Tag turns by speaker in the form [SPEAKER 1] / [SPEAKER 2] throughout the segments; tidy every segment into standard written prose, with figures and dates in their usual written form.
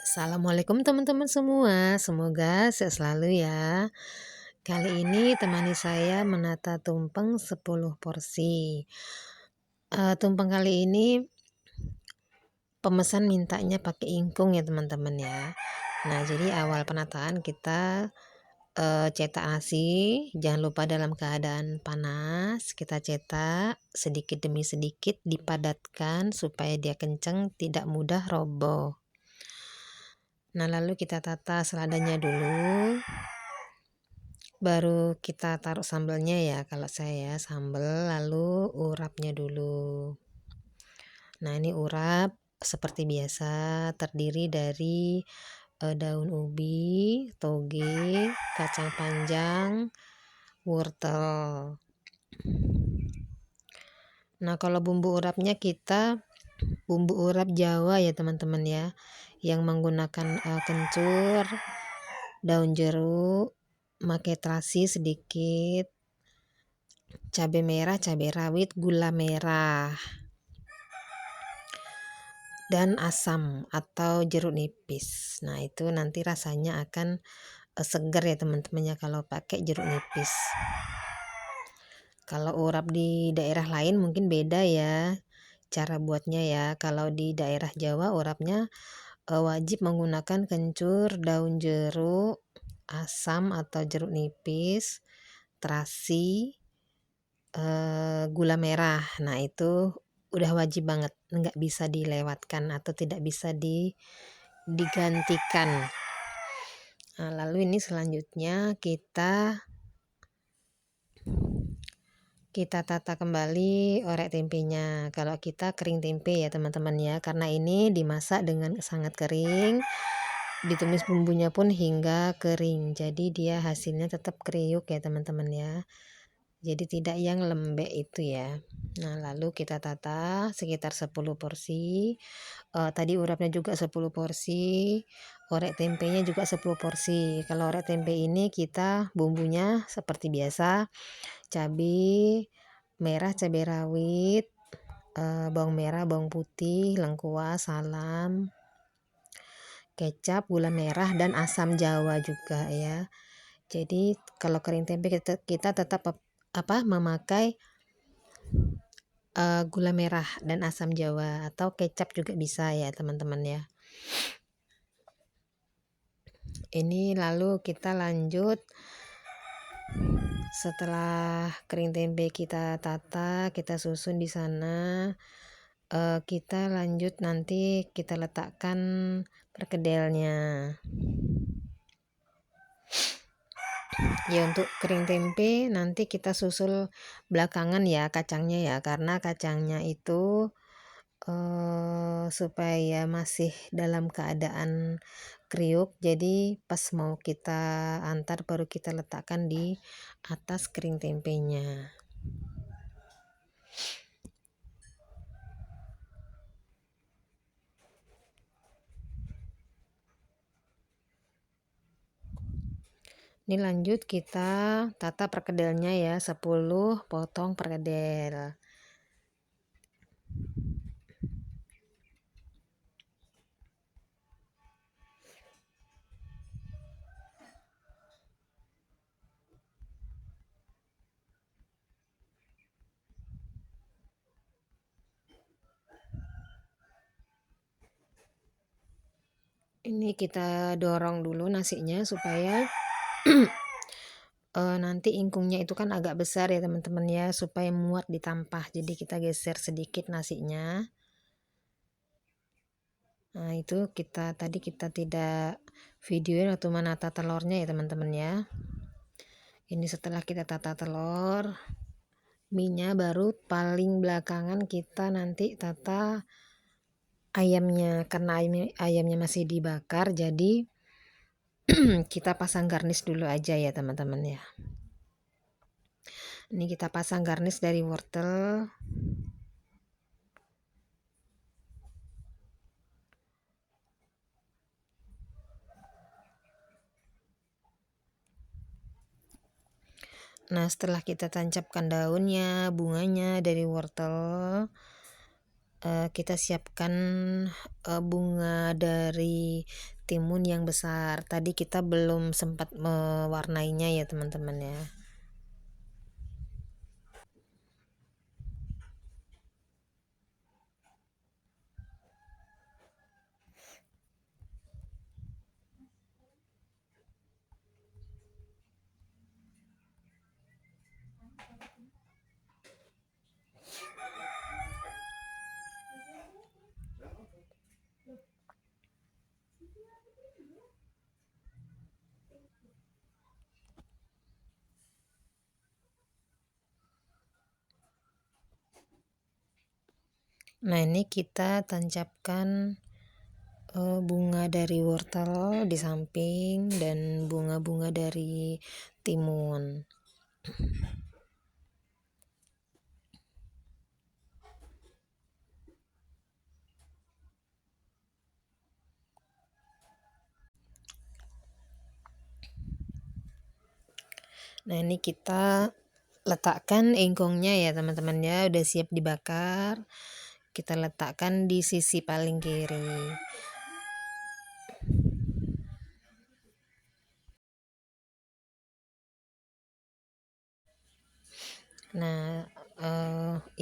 [SPEAKER 1] Assalamualaikum teman-teman semua, semoga sehat selalu ya. Kali ini temani saya menata tumpeng 10 porsi. Tumpeng kali ini pemesan mintanya pakai ingkung ya teman-teman ya. Nah, jadi awal penataan kita cetak nasi, jangan lupa dalam keadaan panas, kita cetak sedikit demi sedikit, dipadatkan supaya dia kenceng, tidak mudah roboh. Nah, lalu kita tata seladanya dulu, baru kita taruh sambelnya ya. Kalau saya sambel, lalu urapnya dulu. Nah, ini urap seperti biasa terdiri dari daun ubi, toge, kacang panjang, wortel. Nah, kalau bumbu urapnya kita bumbu urap Jawa ya teman-teman ya, yang menggunakan kencur, daun jeruk, pakai terasi sedikit, cabai merah, cabai rawit, gula merah, dan asam atau jeruk nipis. Nah, itu nanti rasanya akan segar ya teman-teman ya kalau pakai jeruk nipis. Kalau urap di daerah lain mungkin beda ya cara buatnya ya. Kalau di daerah Jawa urapnya wajib menggunakan kencur, daun jeruk, asam atau jeruk nipis, terasi, gula merah. Nah, itu udah wajib banget, nggak bisa dilewatkan atau tidak bisa digantikan. Nah, lalu ini selanjutnya kita tata kembali orek tempenya. Kalau kita kering tempe ya teman-teman ya, karena ini dimasak dengan sangat kering, ditumis bumbunya pun hingga kering, jadi dia hasilnya tetap kriuk ya teman-teman ya, jadi tidak yang lembek itu ya. Nah, lalu kita tata sekitar 10 porsi. Tadi urapnya juga 10 porsi, orek tempenya juga 10 porsi. Kalau orek tempe ini kita bumbunya seperti biasa, cabai merah, cabai rawit, bawang merah, bawang putih, lengkuas, salam, kecap, gula merah, dan asam jawa juga ya. Jadi kalau kering tempe kita tetap memakai gula merah dan asam jawa atau kecap juga bisa ya teman-teman ya. Ini lalu kita lanjut, setelah kering tempe kita tata, kita susun di sana, kita lanjut nanti kita letakkan perkedelnya. Ya, untuk kering tempe nanti kita susul belakangan ya kacangnya ya, karena kacangnya itu supaya masih dalam keadaan kriuk, jadi pas mau kita antar baru kita letakkan di atas kering tempenya. Ini lanjut kita tata perkedelnya ya, 10 potong perkedel. Ini kita dorong dulu nasinya supaya nanti ingkungnya itu kan agak besar ya teman-teman ya, supaya muat ditampah, jadi kita geser sedikit nasinya. Nah, itu tadi kita tidak videoin waktu menata telurnya ya teman-teman ya. Ini setelah kita tata telur, minyak baru paling belakangan kita nanti tata ayamnya, karena ayamnya masih dibakar, jadi kita pasang garnish dulu aja ya teman-teman ya. Ini kita pasang garnish dari wortel, nah setelah kita tancapkan daunnya, bunganya dari wortel, kita siapkan bunga dari timun yang besar. Tadi kita belum sempat mewarnainya ya teman-teman ya. Nah, ini kita tancapkan bunga dari wortel di samping dan bunga-bunga dari timun. Nah, ini kita letakkan engkongnya ya teman-teman ya, udah siap dibakar. Kita letakkan di sisi paling kiri. Nah,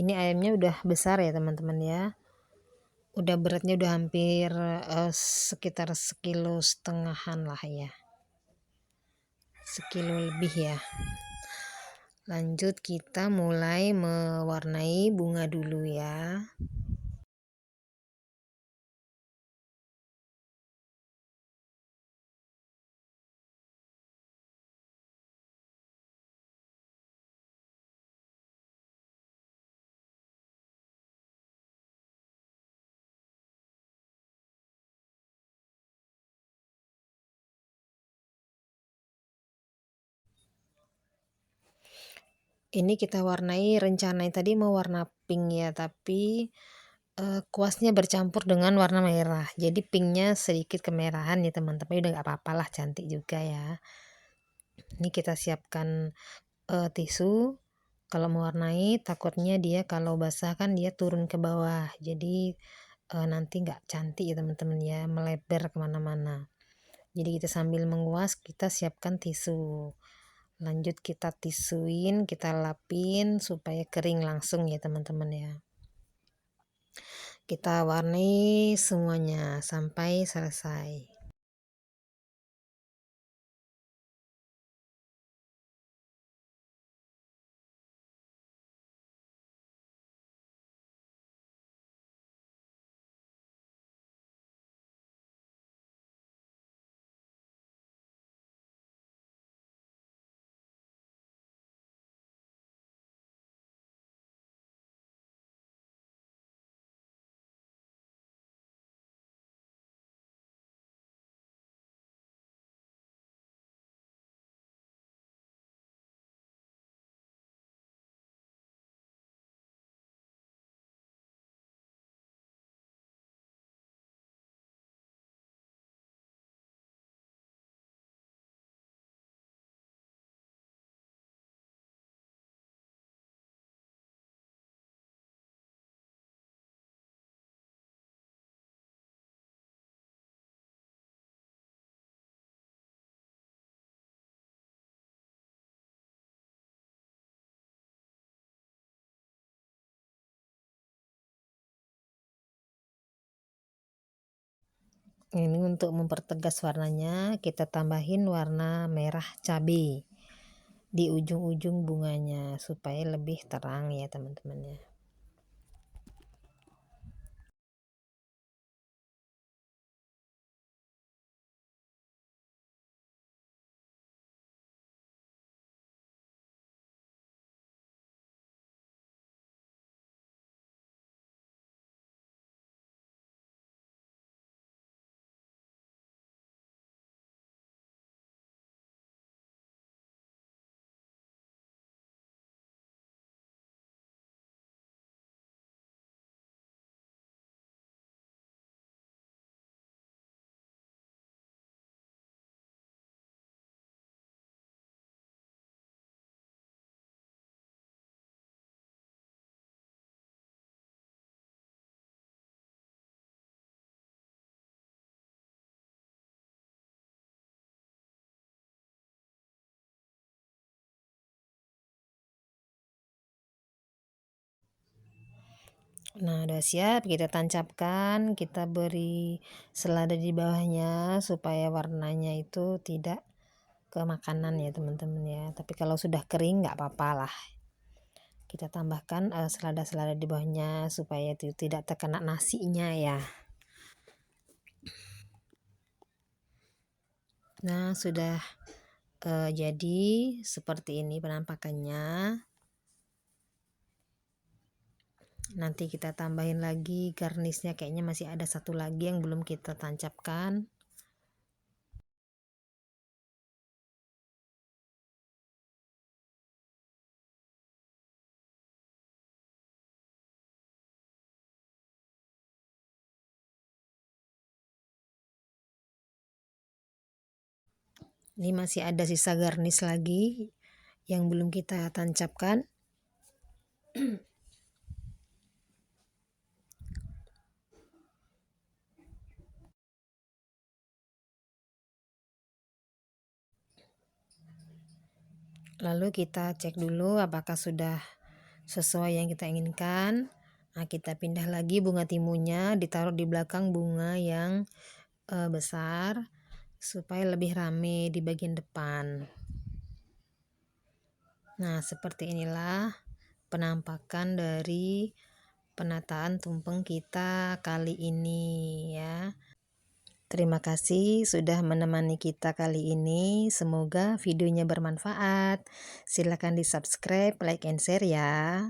[SPEAKER 1] ini ayamnya udah besar ya teman-teman ya. Udah beratnya udah hampir sekitar 1,5 kiloan lah ya. 1 kilo lebih ya. Lanjut kita mulai mewarnai bunga dulu ya. Ini kita warnai, rencananya tadi mau warna pink ya, tapi kuasnya bercampur dengan warna merah. Jadi pinknya sedikit kemerahan ya teman-teman, tapi udah gak apa-apa lah, cantik juga ya. Ini kita siapkan tisu. Kalau mewarnai takutnya dia kalau basah kan dia turun ke bawah, jadi nanti nggak cantik ya teman-teman ya, melebar kemana-mana. Jadi kita sambil menguas kita siapkan tisu, lanjut kita tisuin, kita lapin supaya kering langsung ya teman-teman ya. Kita warnai semuanya sampai selesai. Ini untuk mempertegas warnanya kita tambahin warna merah cabai di ujung-ujung bunganya supaya lebih terang ya teman-teman ya. Nah, udah siap, kita tancapkan, kita beri selada di bawahnya supaya warnanya itu tidak ke makanan ya teman-teman ya. Tapi kalau sudah kering nggak apa-apa lah. Kita tambahkan selada-selada di bawahnya supaya itu tidak terkena nasinya ya. Nah, sudah jadi seperti ini penampakannya. Nanti kita tambahin lagi garnisnya, kayaknya masih ada satu lagi yang belum kita tancapkan. Ini masih ada sisa garnish lagi yang belum kita tancapkan. Lalu kita cek dulu apakah sudah sesuai yang kita inginkan. Nah, kita pindah lagi bunga timunnya, ditaruh di belakang bunga yang besar supaya lebih rame di bagian depan. Nah, seperti inilah penampakan dari penataan tumpeng kita kali ini ya. Terima kasih sudah menemani kita kali ini. Semoga videonya bermanfaat. Silakan di subscribe, like, and share ya.